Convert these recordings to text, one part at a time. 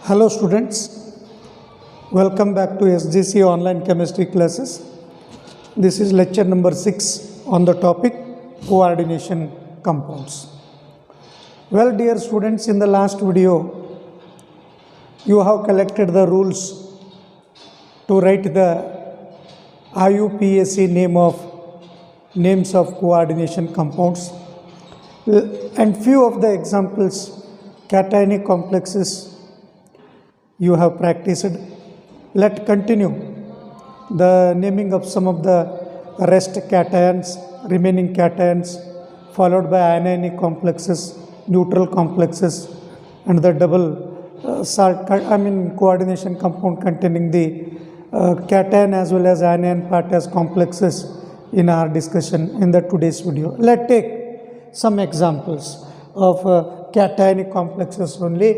Hello students, welcome back to SGC online chemistry classes. This is lecture number 6 on the topic coordination compounds. Well dear students, in the last video you have collected the rules to write the IUPAC names of coordination compounds and few of the examples cationic complexes you have practiced. Let's continue the naming of some of the rest cations, remaining cations, followed by anionic complexes, neutral complexes, and the double coordination compound containing the cation as well as anion part as complexes in our discussion in the today's video. Let's take some examples of cationic complexes only.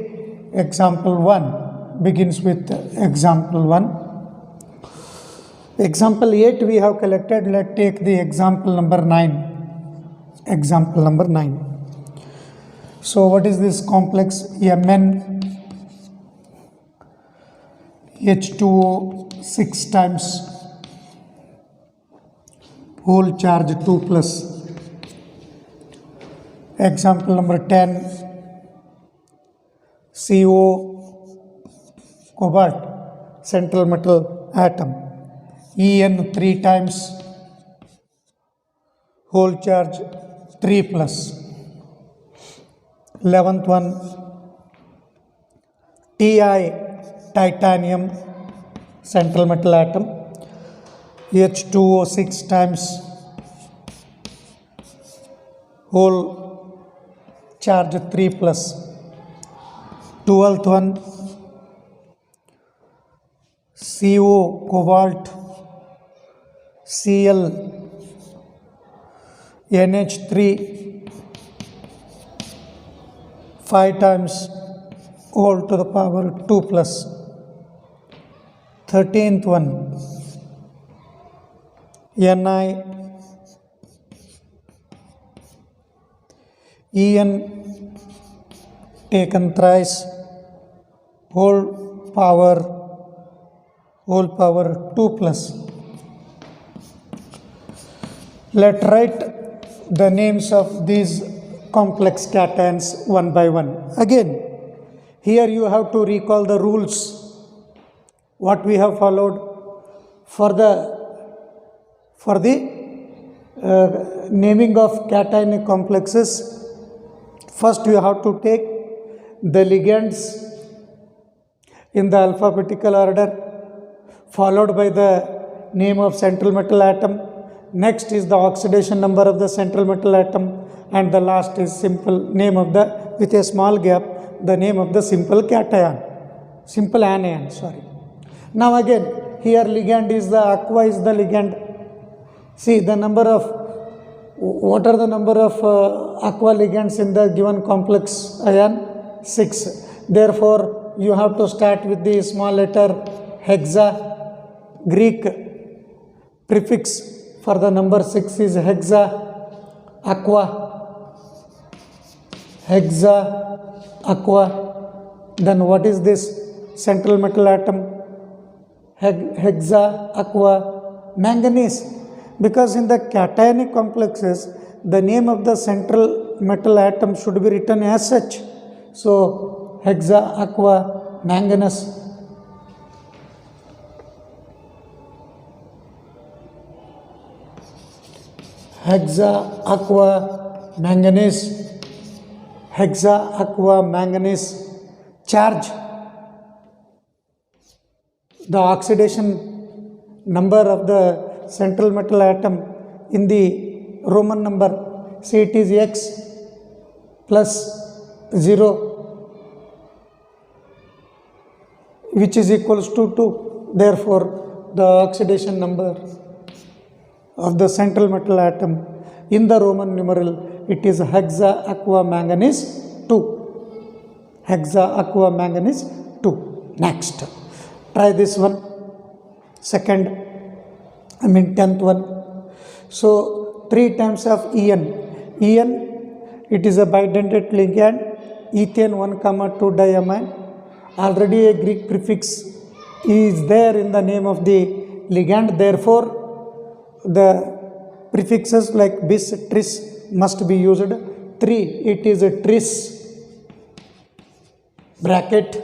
Example 1 begins with example 1. Example 8 we have collected. Let's take the example number 9. Example number 9. So what is this complex? Mn H2O 6 times whole charge 2 plus. Example number 10. CO cobalt central metal atom. En 3 times whole charge 3 plus. 11th one. Ti titanium central metal atom. H2O 6 times whole charge 3 plus. 12th one. CO cobalt Cl NH3 5 times whole to the power 2 plus. 13th one. Ni En taken thrice whole power 2 plus. Let's write the names of these complex cations one by one. Again, here you have to recall the rules what we have followed for the naming of cationic complexes. First you have to take the ligands in the alphabetical order, followed by the name of central metal atom. Next is the oxidation number of the central metal atom, and the last is simple name of the, with a small gap, the name of the simple anion. Now again, here ligand is the aqua is the ligand. See the number of, what are the number of aqua ligands in the given complex ion? 6. Therefore you have to start with the small letter hexa. Greek prefix for the number 6 is hexa aqua. Then what is this central metal atom? Hexa aqua manganese. Because in the cationic complexes the name of the central metal atom should be written as such. So hexa aqua manganese. Hexa aqua manganese charge. The oxidation number of the central metal atom in the Roman number, say it is X plus 0, which is equals to 2. Therefore the oxidation number of the central metal atom in the Roman numeral, it is hexa aqua manganese 2. Hexa aqua manganese 2. Next, try this one. 10th one. So 3 times of En. It is a bidentate ligand, ethane 1, 2 diamine. already a Greek prefix is there in the name of the ligand, therefore the prefixes like bis, tris must be used. 3, it is a tris bracket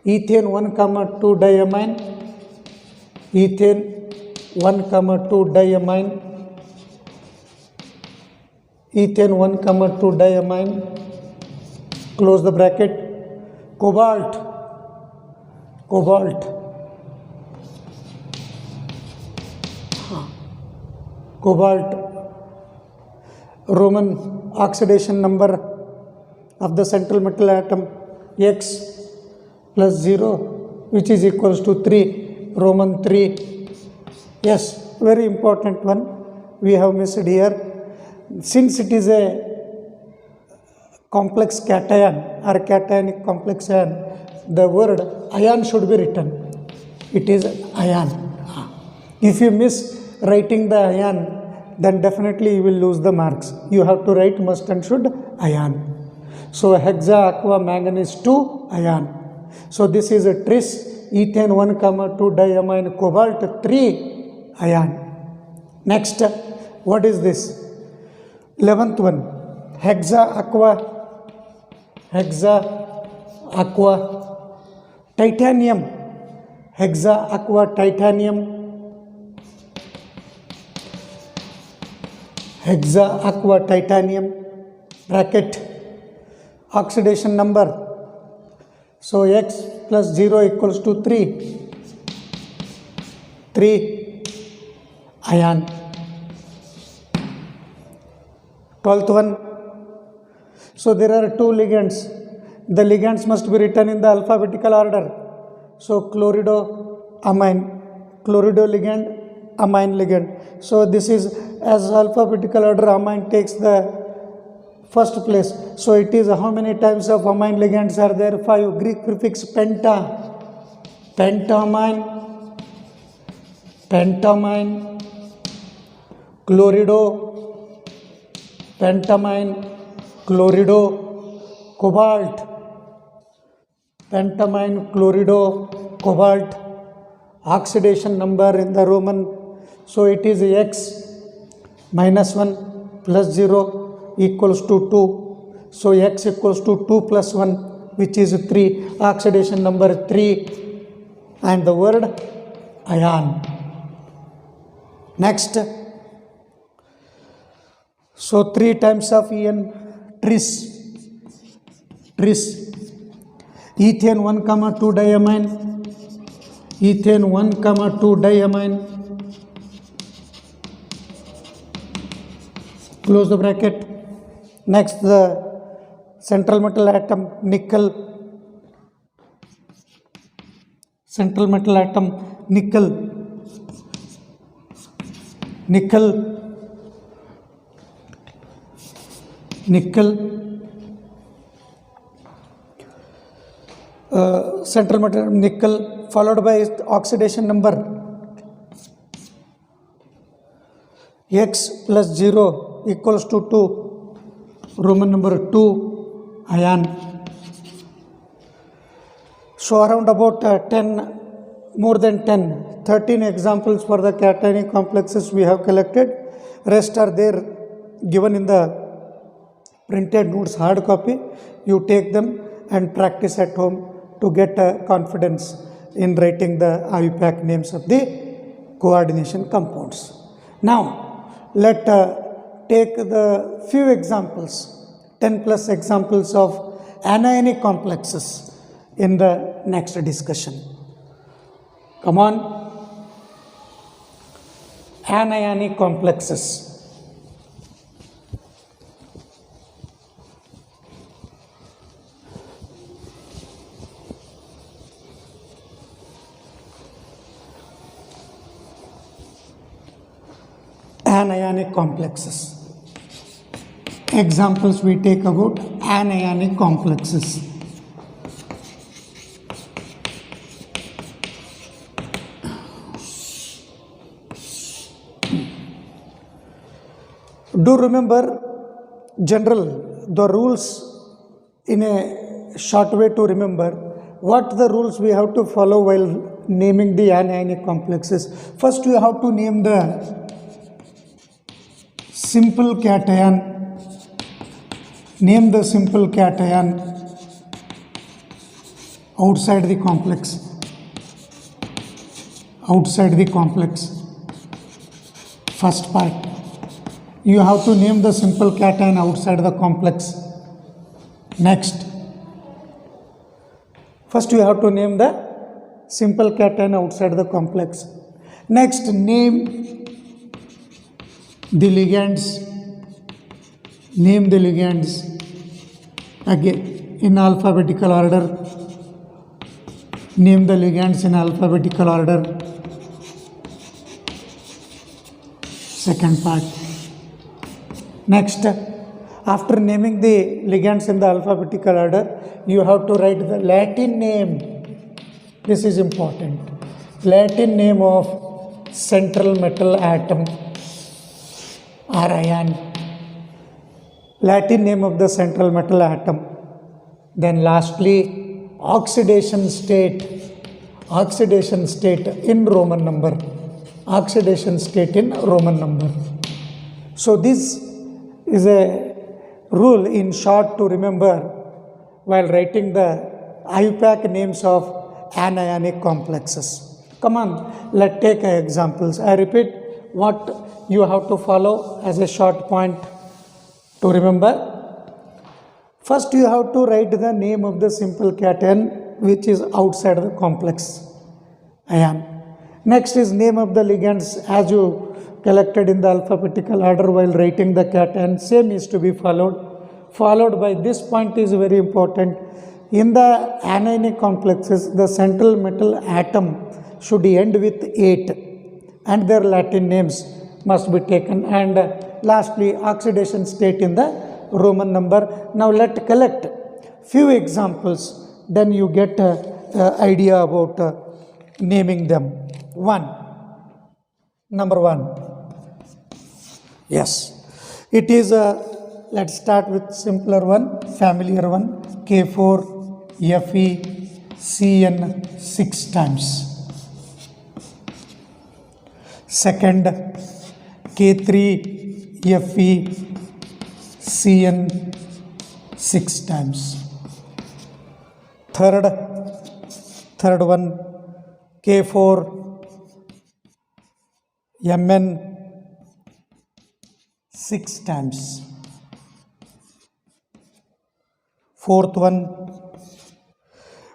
ethane 1 comma 2 diamine, ethane 1 comma 2 diamine, ethane 1 comma 2 diamine, close the bracket. Cobalt, cobalt, cobalt, Roman oxidation number of the central metal atom X plus 0, which is equals to 3, Roman 3. Yes, very important one we have missed here. Since it is a complex cation or cationic complex ion, the word ion should be written. It is ion. If you miss writing the ion, then definitely you will lose the marks. You have to write must and should ion. So hexa aqua manganese 2 ion. So this is a tris ethane 1 comma 2 diamine cobalt 3 ion. Next, what is this? 11th one, hexa aqua titanium, hexa aqua titanium, hexa aqua titanium bracket oxidation number. So X plus 0 equals to 3 ion. 12th one. So there are 2 ligands. The ligands must be written in the alphabetical order. So chloridoamine, chlorido ligand, amine ligand. So this is as alphabetical order, amine takes the first place. So it is how many types of amine ligands are there? 5. Greek prefix penta, pentamine, chlorido, pentamine, chlorido, cobalt, pentamine, chlorido, cobalt. Oxidation number in the Roman, so it is X minus 1 plus 0 equals to 2. So X equals to 2 plus 1, which is 3. Oxidation number 3 and the word ion. Next, so 3 times of En, tris, ethane 1 comma 2 diamine, ethane 1 comma 2 diamine, close the bracket. Next, the central metal atom nickel, central metal atom nickel, central metal nickel followed by oxidation number X plus 0 equals to 2, Roman number 2 ion. So around about 10, more than 10, 13 examples for the cationic complexes we have collected. Rest are there given in the printed notes, hard copy. You take them and practice at home to get confidence in writing the IUPAC names of the coordination compounds. Now, let take the few examples, 10 plus examples of anionic complexes in the next discussion. Come on. Anionic complexes. Anionic complexes. Examples we take about anionic complexes. Do remember the rules in a short way to remember. what the rules we have to follow while naming the anionic complexes? First, you have to name the simple cation. Name the simple cation outside the complex. Outside the complex. First part. You have to name the simple cation outside the complex. Next. First, you have to name the simple cation outside the complex. Next, name the ligands. Name the ligands again in alphabetical order. Name the ligands in alphabetical order. Second part. Next, after naming the ligands in the alphabetical order, you have to write the Latin name. This is important. Latin name of central metal atom or ion. Latin name of the central metal atom. Then lastly, oxidation state. Oxidation state in Roman number. Oxidation state in Roman number. So this is a rule in short to remember while writing the IUPAC names of anionic complexes. Come on, let's take examples. I repeat what you have to follow as a short point to remember. First, you have to write the name of the simple cation which is outside the complex ion. Next is name of the ligands as you collected in the alphabetical order while writing the cation. Same is to be followed. Followed by this point is very important. In the anionic complexes, the central metal atom should end with 8 and their Latin names must be taken. And lastly, oxidation state in the Roman number. Now let's collect few examples, then you get idea about naming them. Number one. Yes, it is let's start with simpler one, familiar one, K4 Fe Cn 6 times. Second, K3 Fe Cn 6 times. Third one, K4 Mn 6 times. Fourth one,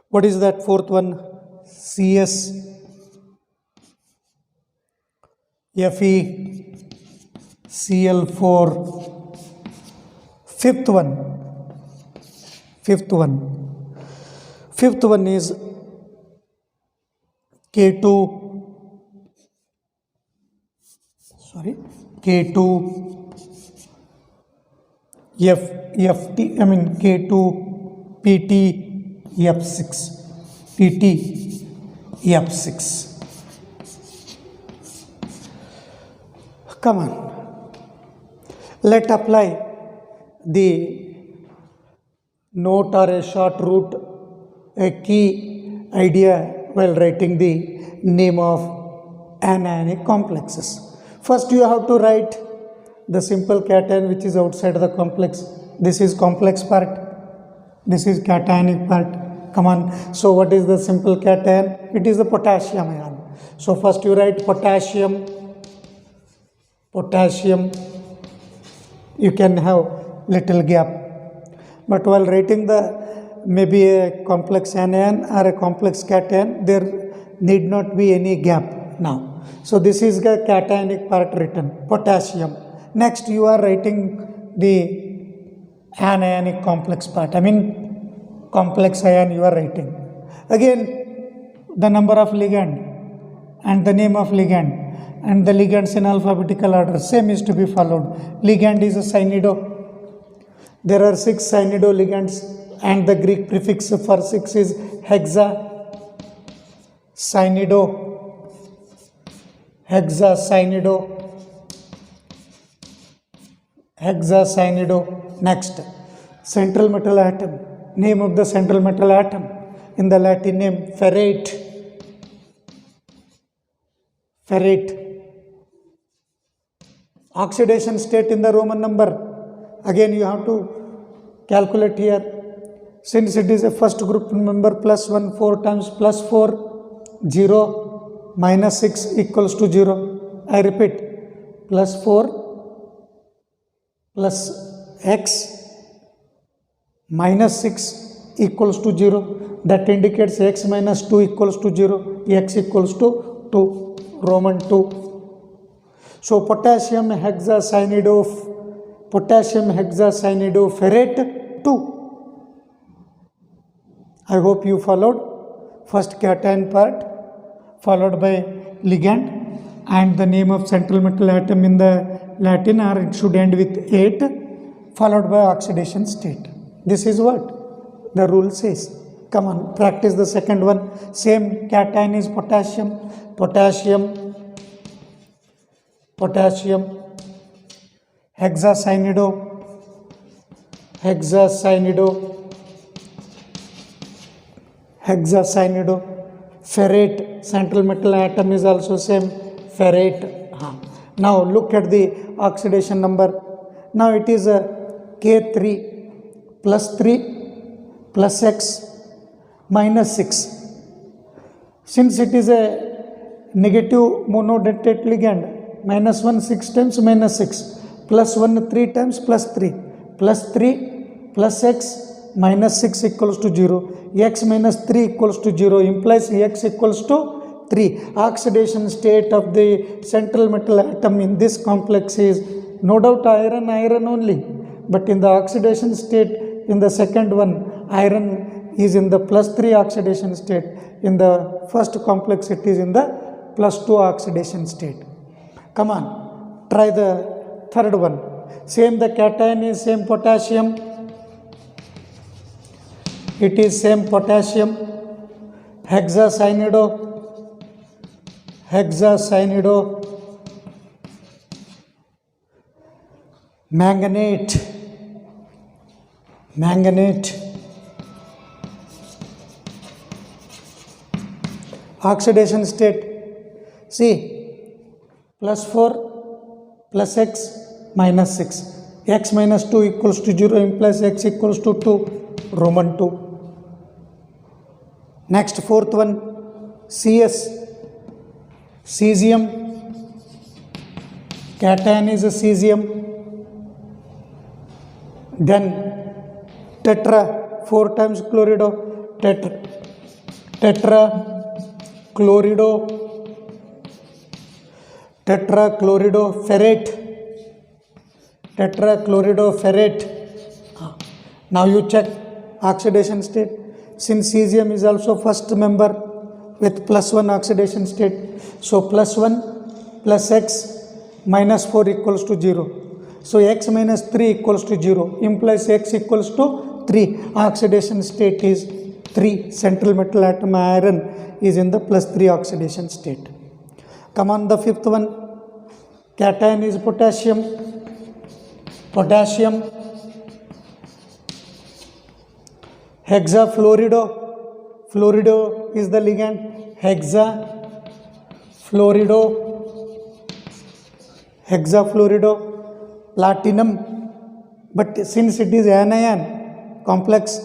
what is that fourth one? CS Fe Cl4. Fifth one is K2 K2 PT F6. Come on, let apply the note or a short root, a key idea while writing the name of anionic complexes. First, you have to write the simple cation which is outside the complex. This is complex part. This is cationic part. Come on. So, what is the simple cation? It is the potassium ion. So, first you write potassium. You can have little gap. But while writing the maybe a complex anion or a complex cation, there need not be any gap now. So, this is the cationic part written, potassium. Next, you are writing the anionic complex part. Complex ion you are writing. Again, the number of ligand and the name of ligand and the ligands in alphabetical order. Same is to be followed. Ligand is a cynido. There are 6 cynido ligands and the Greek prefix for 6 is hexa. Hexacynido. Next, central metal atom. Name of the central metal atom. in the Latin name ferrate. Ferrate. Oxidation state in the Roman number. Again you have to calculate here. Since it is a first group member, plus 1, 4 times plus 4, 0, minus 6 equals to 0. I repeat, plus 4 plus x minus 6 equals to 0. That indicates x minus 2 equals to 0. X equals to 2. Roman 2. So potassium hexacyanidopherrate 2. I hope you followed. First cation part followed by ligand and the name of central metal atom in the Latin, or it should end with 8, followed by oxidation state. This is what the rule says. Come on, practice the second one. Same cation is potassium. Hexacyanidopherrate. Central metal atom is also same, ferrate. Now look at the oxidation number. Now it is a K3 plus 3 plus X minus 6. Since it is a negative monodentate ligand, minus 1 6 times minus 6, plus 1 3 times plus 3 plus X minus 6 equals to 0. X minus 3 equals to 0 implies X equals to 3. Oxidation state of the central metal atom in this complex is no doubt iron only. But in the oxidation state, in the second one, iron is in the plus 3 oxidation state. In the first complex, it is in the plus 2 oxidation state. Come on, try the third one. Same, the cation is same potassium. It is same potassium. Hexacyanidopherrate. Manganate. Oxidation state. See, plus 4 plus x minus 6. X minus 2 equals to 0 implies x equals to 2. Roman 2. Next, fourth one, CS. Cesium. Cation is a cesium. Then tetra, 4 times chlorido. Tetrachloridoferrate. Now you check oxidation state. Since cesium is also first member with plus 1 oxidation state, so plus 1 plus x minus 4 equals to 0. So x minus 3 equals to 0 implies x equals to 3. Oxidation state is 3. Central metal atom iron is in the plus 3 oxidation state. Come on, the fifth one. Cation is potassium. Hexafluorido. Fluorido is the ligand. Hexafluorido. Platinum. But since it is anionic complex,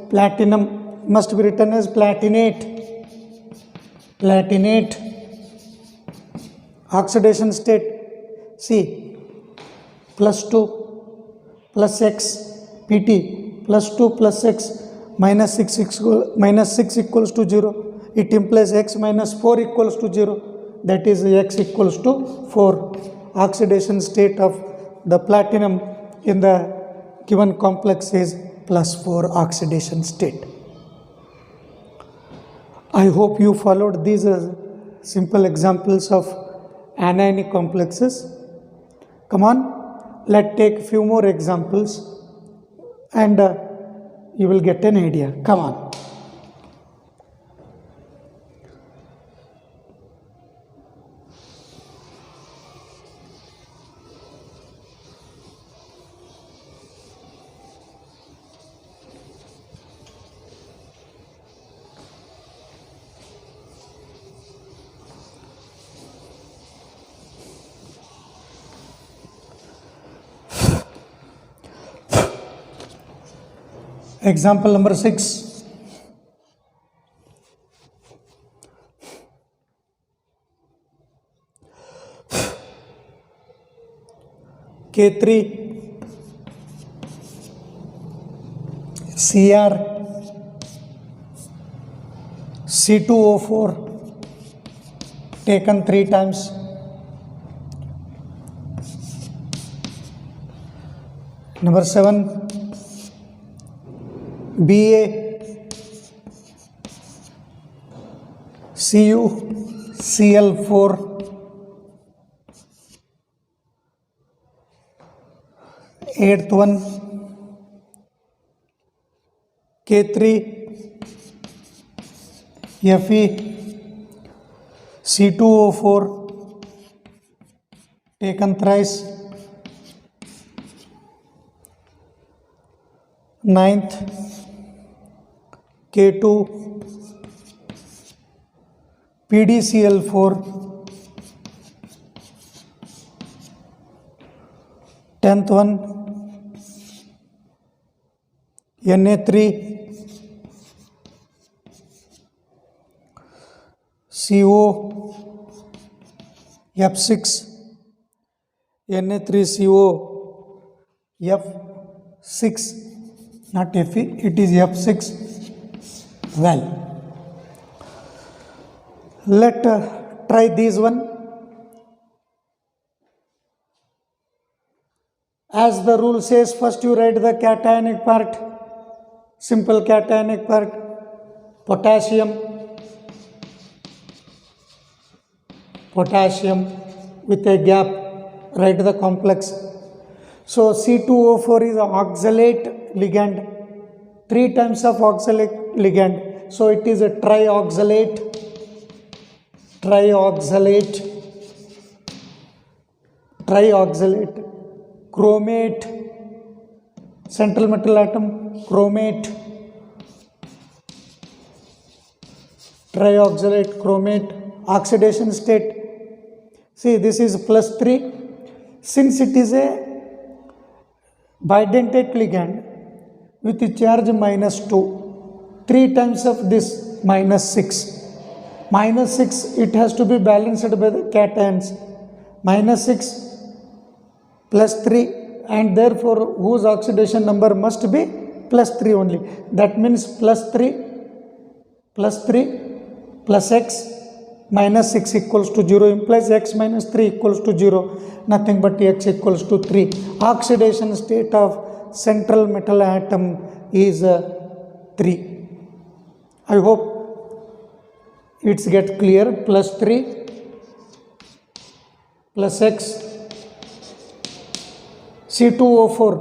platinum must be written as platinate. Oxidation state. See, plus 2 plus x, Pt, plus 2 plus x minus 6 equals to 0. It implies x minus 4 equals to 0. That is x equals to 4. Oxidation state of the platinum in the given complex is plus 4 oxidation state. I hope you followed these simple examples of anionic complexes. Come on, let's take few more examples and you will get an idea. Come on. Example number 6. K3 Cr C2O4 taken 3 times. Number 7, Ba Cu Cl4 eighth one, K3 Fe C2O4 taken thrice. Ninth, K2 PDCl4 tenth one, Na3 CO F6 Na3CO F6, not Fe, it is F6. Well, let try this one. As the rule says, first you write the cationic part, simple cationic part, potassium with a gap, write the complex. So C2O4 is an oxalate ligand, 3 times of oxalate ligand, so it is a trioxalate, chromate, central metal atom, chromate, trioxalate, chromate, oxidation state. See, this is +3. Since it is a bidentate ligand with a charge -2, 3 times of this -6. -6, it has to be balanced by the cations. -6 +3, and therefore whose oxidation number must be +3 only. That means +3 plus x minus 6 equals to 0 implies x minus 3 equals to 0, nothing but x equals to 3. Oxidation state of central metal atom is 3. I hope it's get clear. +3 plus x C2O4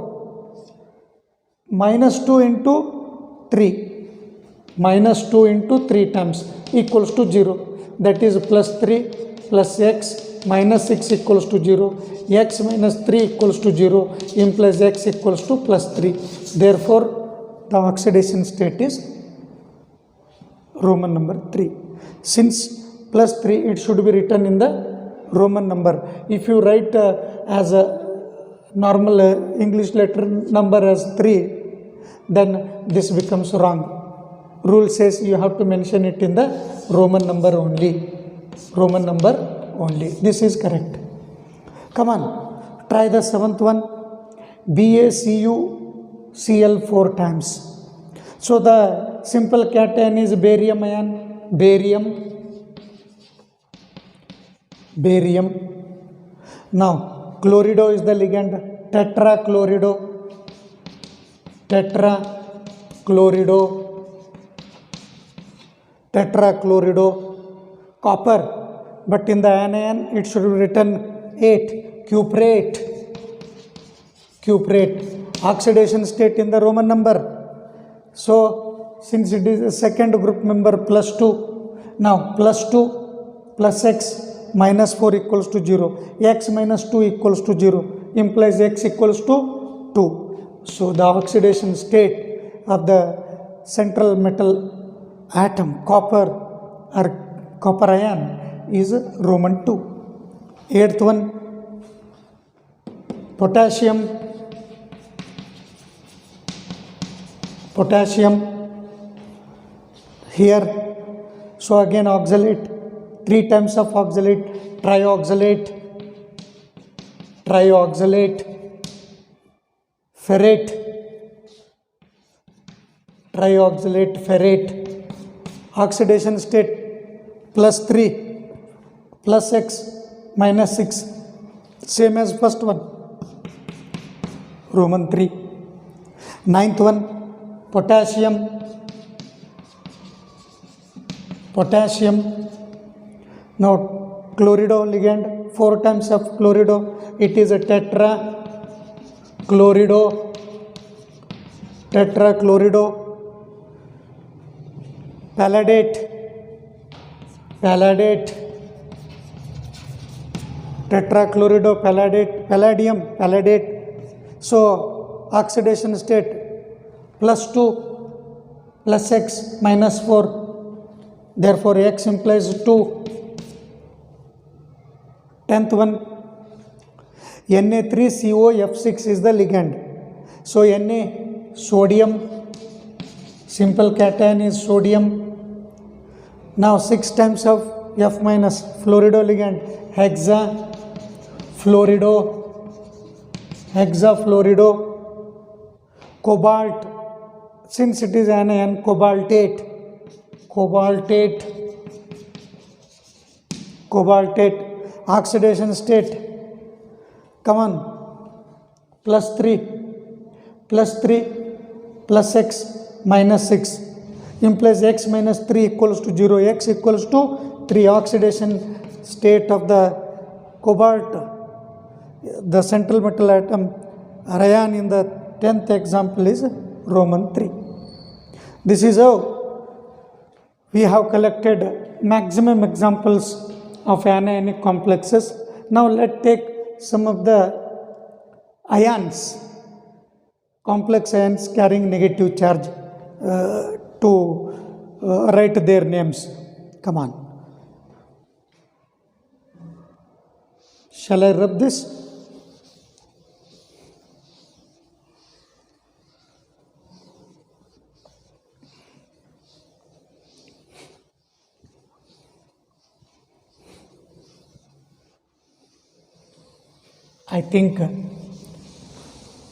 -2 into 3 times equals to 0. That is +3 plus x minus 6 equals to 0. X minus 3 equals to 0 implies x equals to +3. Therefore, the oxidation state is Roman number 3. Since +3, it should be written in the Roman number. If you write as a normal English letter number as 3, then this becomes wrong. Rule says you have to mention it in the Roman number only. This is correct. Come on, try the 7th one. BaCuCl4 times. So the simple cation is barium ion, barium. Now chlorido is the ligand, tetrachlorido, copper, but in the anion it should be written 8, cuprate. Oxidation state in the Roman number. So since it is a second group member, +2. Now +2 plus x minus 4 equals to 0. X minus 2 equals to 0 implies x equals to 2. So the oxidation state of the central metal atom, copper ion, is Roman 2. 8th one, potassium here. So again oxalate, 3 times of oxalate, trioxalate, ferrate, trioxalate, ferrate. Oxidation state +3 plus X minus 6, same as first one, Roman 3. Ninth one, potassium. Now chlorido ligand, 4 times of chlorido, it is a tetrachlorido, palladate, tetrachlorido, palladium, palladate. So oxidation state +2 plus X minus 4, therefore X implies 2. 10th one, Na3COF6 is the ligand. So Na, sodium, simple cation is sodium. Now 6 times of F minus, fluorido ligand, hexafluorido, cobalt, since it is anion, cobaltate, oxidation state, come on, +3 plus X minus 6 implies X minus 3 equals to 0, X equals to 3. Oxidation state of the cobalt, the central metal atom rayon in the 10th example is Roman 3. This is how we have collected maximum examples of anionic complexes. Now let's take some of the ions, complex ions carrying negative charge, to write their names. Come on. Shall I rub this? I think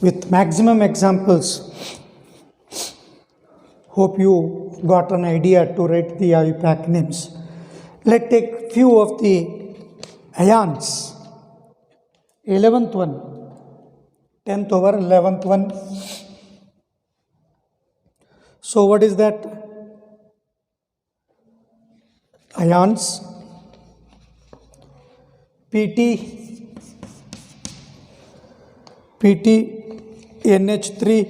with maximum examples, hope you got an idea to write the IUPAC names. Let's take few of the ions. 11th one, 10th over 11th one. So what is that? Ions, PT, NH3,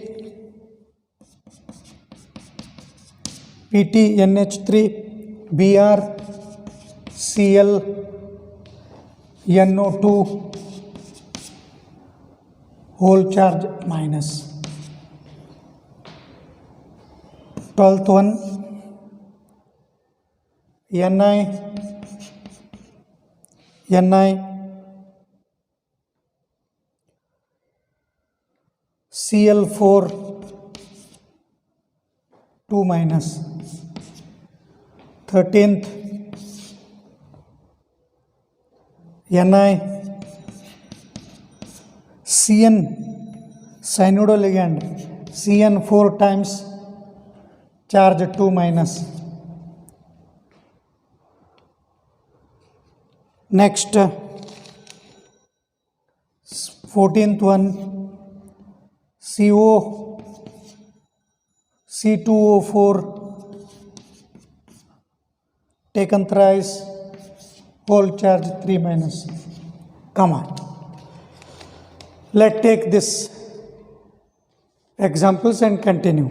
Br, Cl, NO2, whole charge minus. 12th one, Ni, Cl4, 2 minus. 13th, Ni, Cn, cyanodoligand, Cn 4 times, charge 2 minus. Next, 14th one, CO, C2O4, taken thrice, whole charge 3 minus. Come on. Let's take this examples and continue.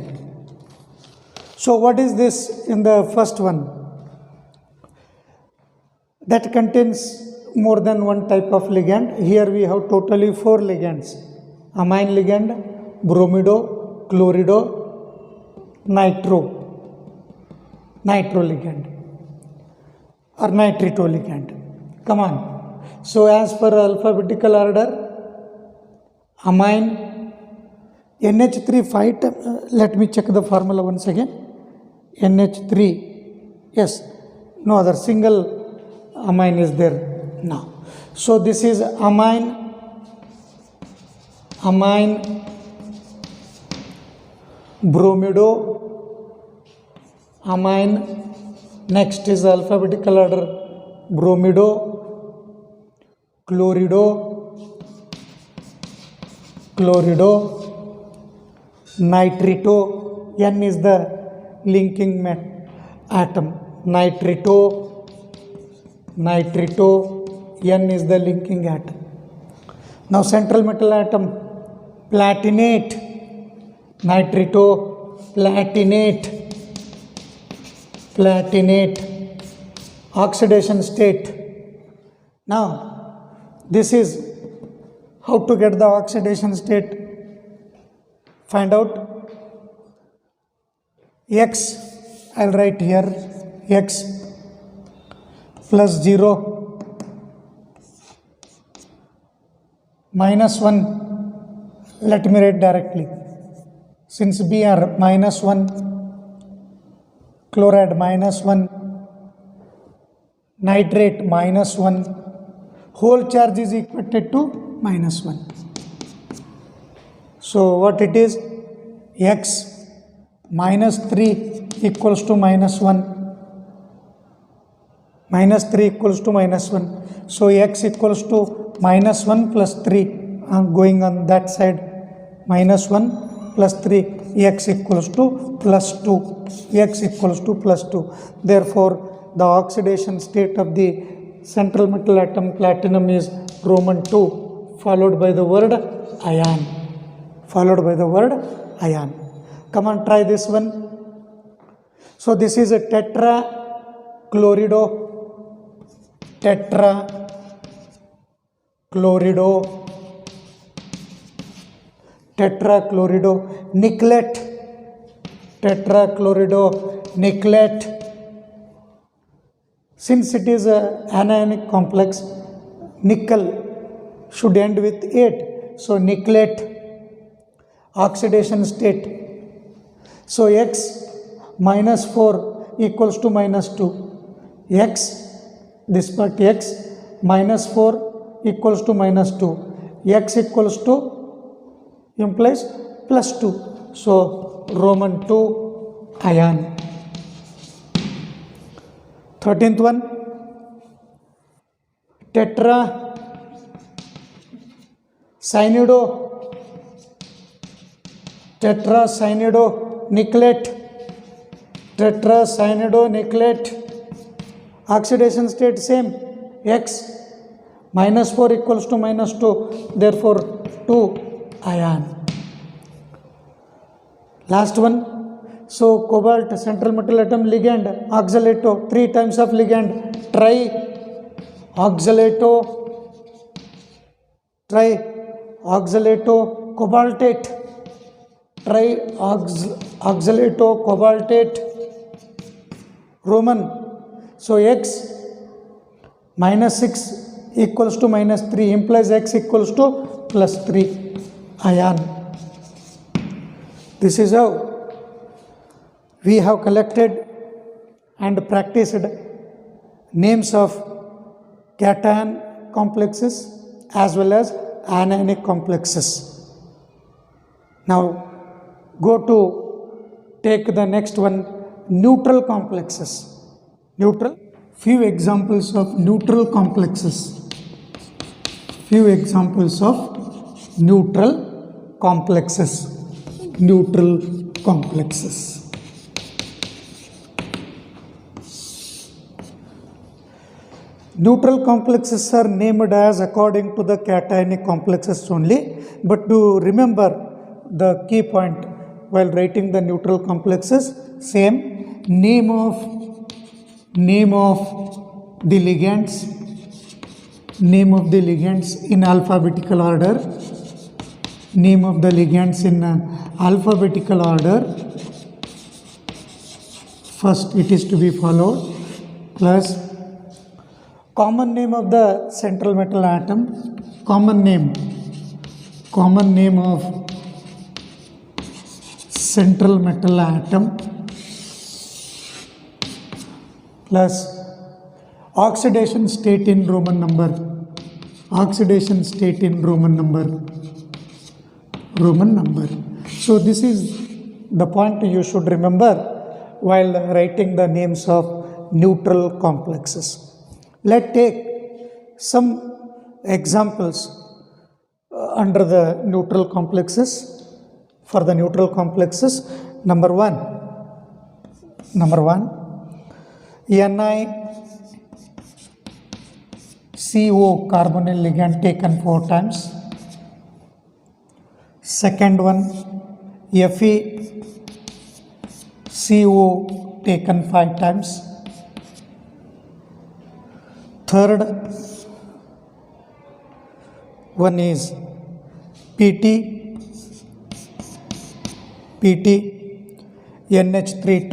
So what is this in the first one? That contains more than one type of ligand. Here we have totally 4 ligands. Amine ligand, bromido, chlorido, nitro ligand or nitrito ligand. Come on. So as per alphabetical order, amine NH3 5 let me check the formula once again. NH3, yes, no other single amine is there now. So this is amine bromido, amine, next is alphabetical order bromido, chlorido, nitrito, N is the linking atom, nitrito, N is the linking atom. Now central metal atom, platinate, nitrito, platinate, oxidation state. Now this is how to get the oxidation state. Find out X, I'll write here X plus 0 minus 1, let me write directly, since Br minus 1, chloride minus 1, nitrate minus 1, whole charge is equated to minus 1. So what it is, X minus 3 equals to minus 1, minus 3 equals to minus 1. So X equals to minus 1 plus 3, I'm going on that side, minus 1 plus 3, X equals to plus 2, X equals to plus 2. Therefore, the oxidation state of the central metal atom platinum is Roman 2 followed by the word ion. Come on, try this one. So this is a tetrachlorido, nickelate. Since it is an anionic complex, nickel should end with 8. So nickelate, oxidation state. So X minus 4 equals to minus 2. X, this part X minus 4 equals to minus 2. X equals to implies plus 2. So Roman 2 ion. 13th one, tetracyanide nickelate, oxidation state same, X minus 4 equals to minus 2, therefore 2 ion. Last one, so cobalt central metal atom ligand, oxalato, 3 types of ligand, trioxalato cobaltate, Roman. So X minus 6 equals to minus 3 implies X equals to plus 3 ion. This is how we have collected and practiced names of cation complexes as well as anionic complexes. Now go to take the next one, neutral complexes. Few examples of neutral complexes. Neutral complexes. Neutral complexes are named as according to the cationic complexes only, but to remember the key point while writing the neutral complexes, same name of the ligands in alphabetical order, first it is to be followed, plus common name of the central metal atom, common name of central metal atom plus oxidation state in Roman number. Oxidation state in Roman number. So this is the point you should remember while writing the names of neutral complexes. Let's take some examples under the neutral complexes. For the neutral complexes, number one, NiCO carbonyl ligand taken 4 times. Second one, FeCO taken 5 times. Third one is PT NH3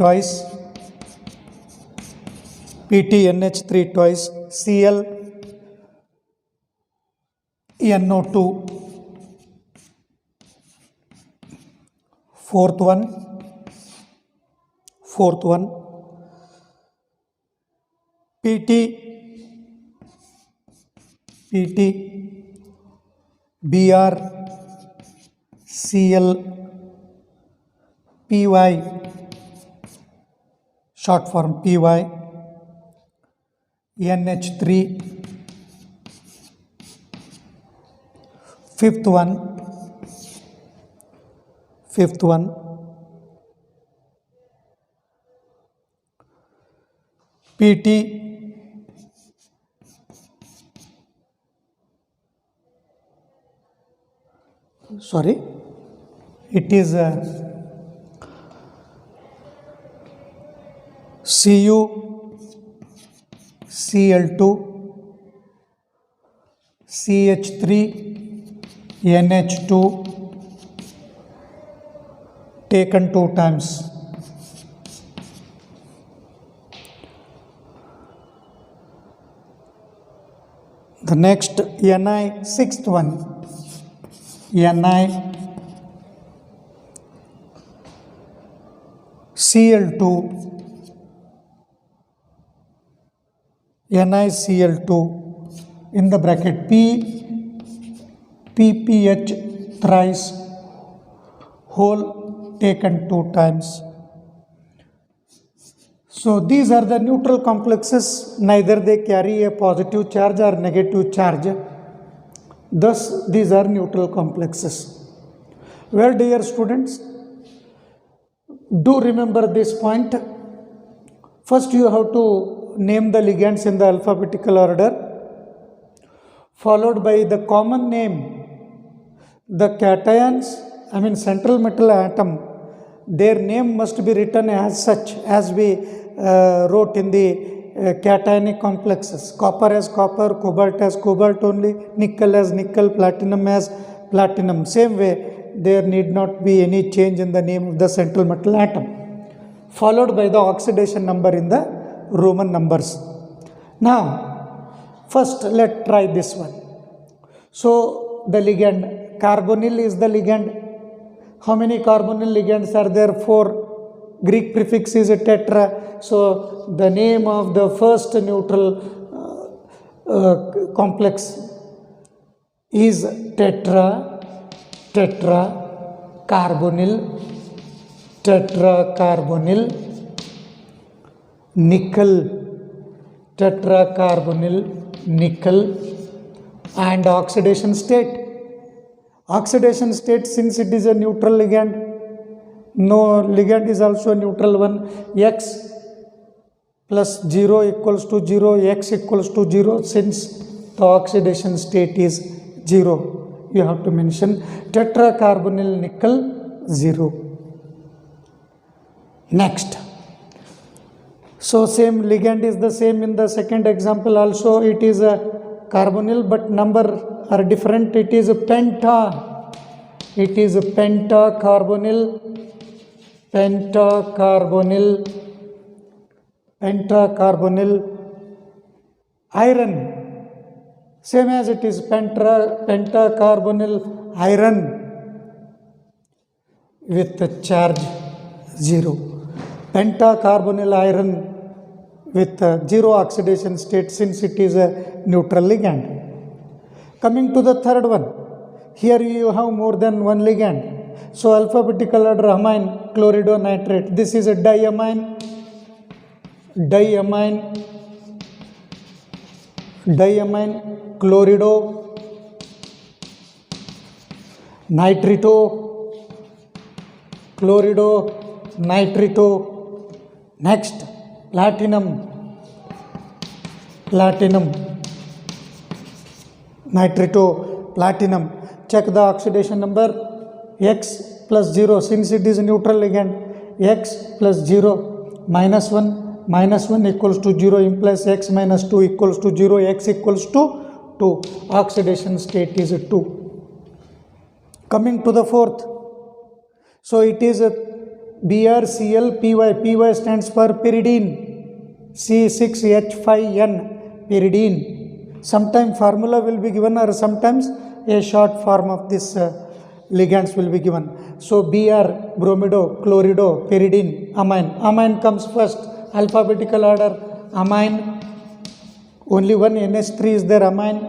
twice, Cl NO2. Fourth one, PT Br Cl Py, short form Py, NH3. Fifth one, PT it is Cu Cl2 CH3 NH2 taken 2 times. The next Ni, sixth one, NiCl2 in the bracket PPH thrice whole taken 2 times. So these are the neutral complexes, neither they carry a positive charge or negative charge. Thus these are neutral complexes. Well, dear students, do remember this point. First you have to name the ligands in the alphabetical order, followed by the common name. The cations, central metal atom, their name must be written as such as we wrote in the cationic complexes. Copper as copper, cobalt as cobalt only, nickel as nickel, platinum as platinum. Same way, there need not be any change in the name of the central metal atom, followed by the oxidation number in the Roman numbers. Now, first let's try this one. So, the ligand, carbonyl is the ligand. How many carbonyl ligands are there? 4. Greek prefix is a tetra. So, the name of the first neutral complex is tetracarbonyl, nickel, tetracarbonyl nickel, and oxidation state. Oxidation state, since it is a neutral ligand, no ligand is also a neutral one. X plus 0 equals to 0, X equals to 0. Since the oxidation state is 0, you have to mention tetracarbonyl nickel 0. Next, so same ligand is the same in the second example also. It is a carbonyl, but number are different. It is a pentacarbonyl iron, same as it is pentacarbonyl iron. with the charge 0. Pentacarbonyl iron with zero oxidation state since it is a neutral ligand. Coming to the third one, here you have more than one ligand. So alphabetical order amine, chloridonitrate. This is a diamine, chlorido, nitrito, chlorido, nitrito. Next, platinum, nitrito, platinum. Check the oxidation number, X plus 0, since it is a neutral ligand, X plus 0, minus 1 equals to 0 implies X minus 2 equals to 0, X equals to 2. Oxidation state is 2. Coming to the fourth, so it is BrCl Py stands for pyridine, C6H5N, pyridine. Sometime formula will be given or sometimes a short form of this ligands will be given. So Br, bromido, chlorido, pyridine, amine. Amine comes first, alphabetical order, amine. Only one NH3 is there, amine.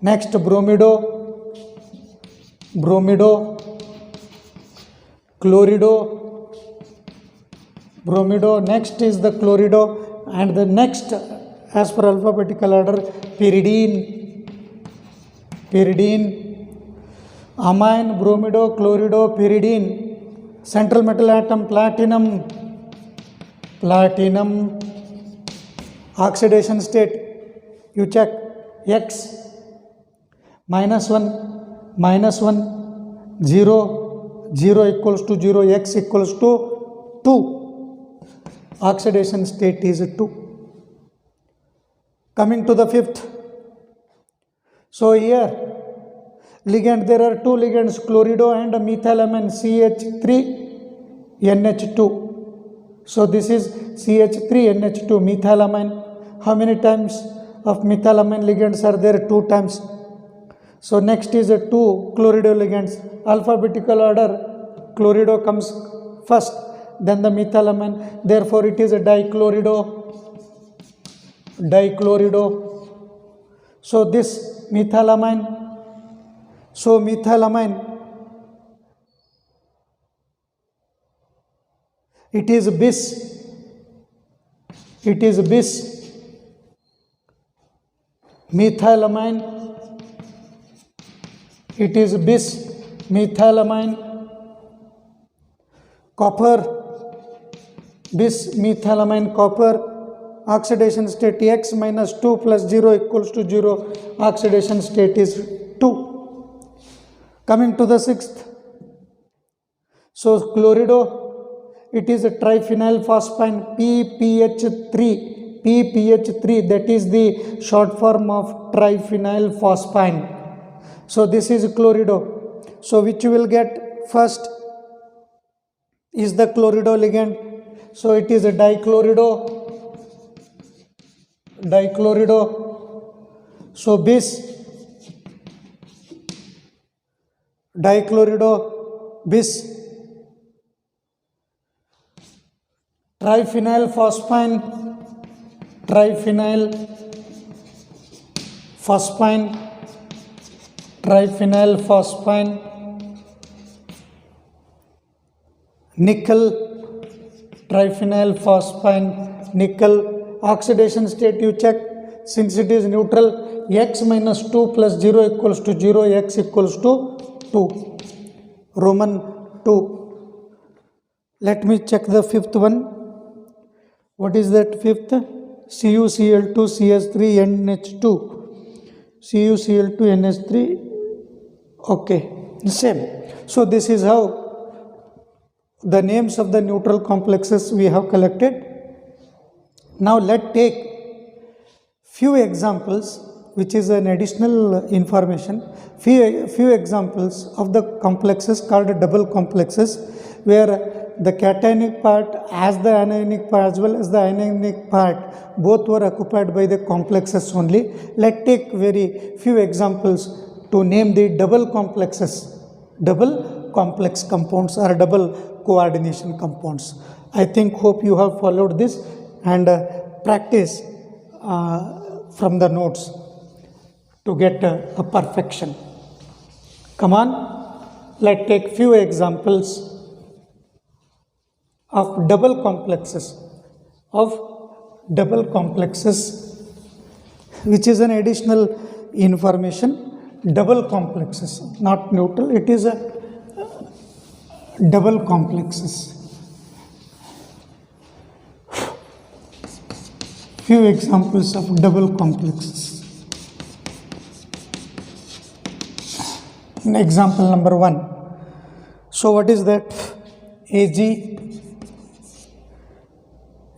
Next bromido, chlorido, bromido. Next is the chlorido, and the next as per alphabetical order, pyridine, amine, bromido, chlorido, pyridine. Central metal atom, platinum. Oxidation state, you check, X minus 1, 0 equals to 0, X equals to 2. Oxidation state is 2. Coming to the fifth. So here, ligand, there are two ligands, chlorido and methylamine, CH3NH2. So this is CH3NH2, methylamine. How many times of methylamine ligands are there? 2 times. So next is 2 chlorido ligands. Alphabetical order, chlorido comes first, then the methylamine. Therefore it is a dichlorido. So this methylamine. So methylamine, it is bis. Methylamine, it is bis. Methylamine, copper, bis methylamine, copper. Oxidation state, X minus 2 plus 0 equals to 0. Oxidation state is 2. Coming to the sixth. So chlorido, it is a triphenyl phosphine, PPH3, that is the short form of triphenyl phosphine. So this is chlorido. So which you will get first is the chlorido ligand. So it is a dichlorido. So bis, dichlorido, bis. Triphenyl phosphine, nickel, triphenyl phosphine, nickel. Oxidation state you check, since it is neutral, X minus 2 plus 0 equals to 0, X equals to 2. Roman 2. Let me check the fifth one. What is that fifth? CuCl2 CH3NH2. CuCl2NH3. Okay, same. So this is how the names of the neutral complexes we have collected. Now let's take few examples, which is an additional information. Few examples of the complexes called double complexes, where the cationic part as the anionic part as well as the anionic part both were occupied by the complexes only. Let's take very few examples to name the double complexes. Double complex compounds or double coordination compounds. I think hope you have followed this and practice from the notes to get a perfection. Come on, let's take few examples of double complexes, which is an additional information. Double complexes, not neutral, it is a double complexes. Few examples of double complexes. Example number 1. So what is that? Ag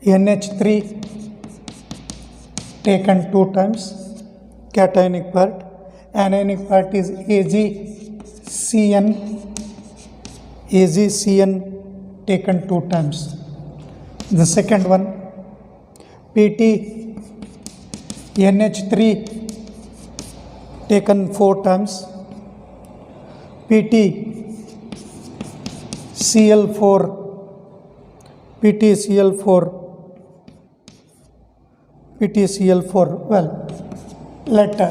NH3 taken 2 times, cationic part. Anionic part is AgCN taken 2 times. The second one, PT NH3 taken 4 times, PT CL4. Well, let's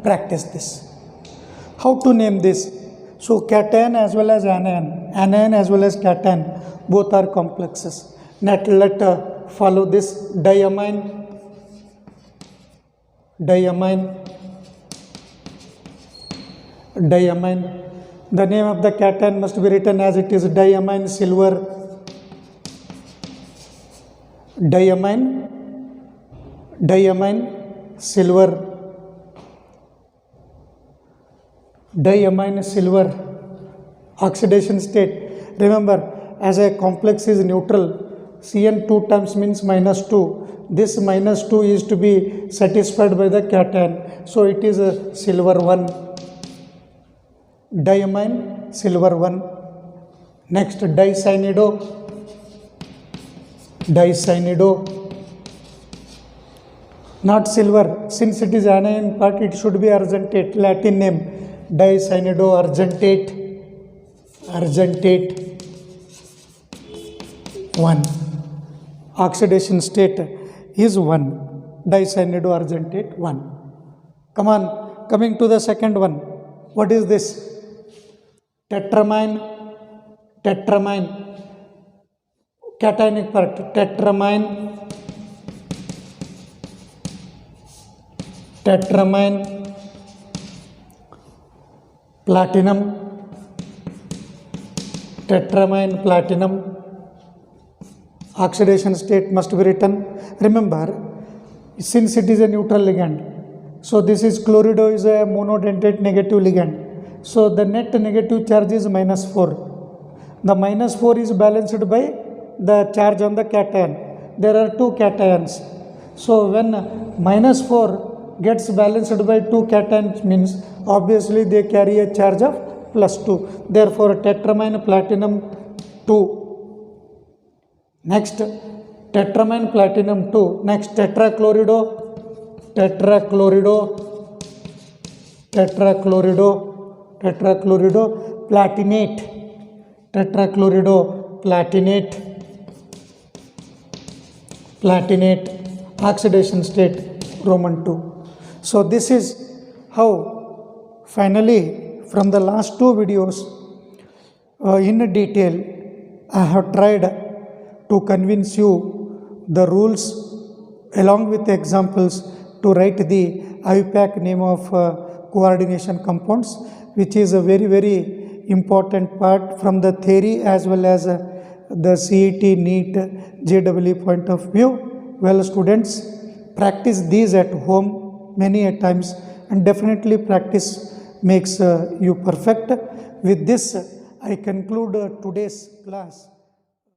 practice this. How to name this? So cation as well as anion as well as cation, both are complexes. Let follow this. Diamine. The name of the cation must be written as it is diamine silver. Diamine silver. Oxidation state. Remember, as a complex is neutral, Cn 2 times means -2. This -2 is to be satisfied by the cation. So it is a silver 1. Diamine silver 1. Next, dicyanide. Not silver. Since it is anion part, it should be argentate. Latin name, dicyanidoargentate. Argentate 1. Oxidation state is 1. Dicyanidoargentate 1. Come on, coming to the second one. What is this? Tetramine. Cationic part, tetramine. Platinum. Oxidation state must be written. Remember, since it is a neutral ligand, so this is chlorido is a monodentate negative ligand. So the net negative charge is -4. The -4 is balanced by the charge on the cation. There are 2 cations. So when -4 gets balanced by 2 cations means obviously they carry a charge of +2. Therefore tetramine platinum 2. Next, tetramine platinum 2. Next, tetrachlorido platinate. Oxidation state Roman 2. So this is how finally from the last 2 videos in detail I have tried to convince you the rules along with examples to write the IUPAC name of coordination compounds, which is a very, very important part from the theory as well as the CET, NEET, JEE point of view. Well, students, practice these at home many a times, and definitely practice makes you perfect. With this, I conclude today's class.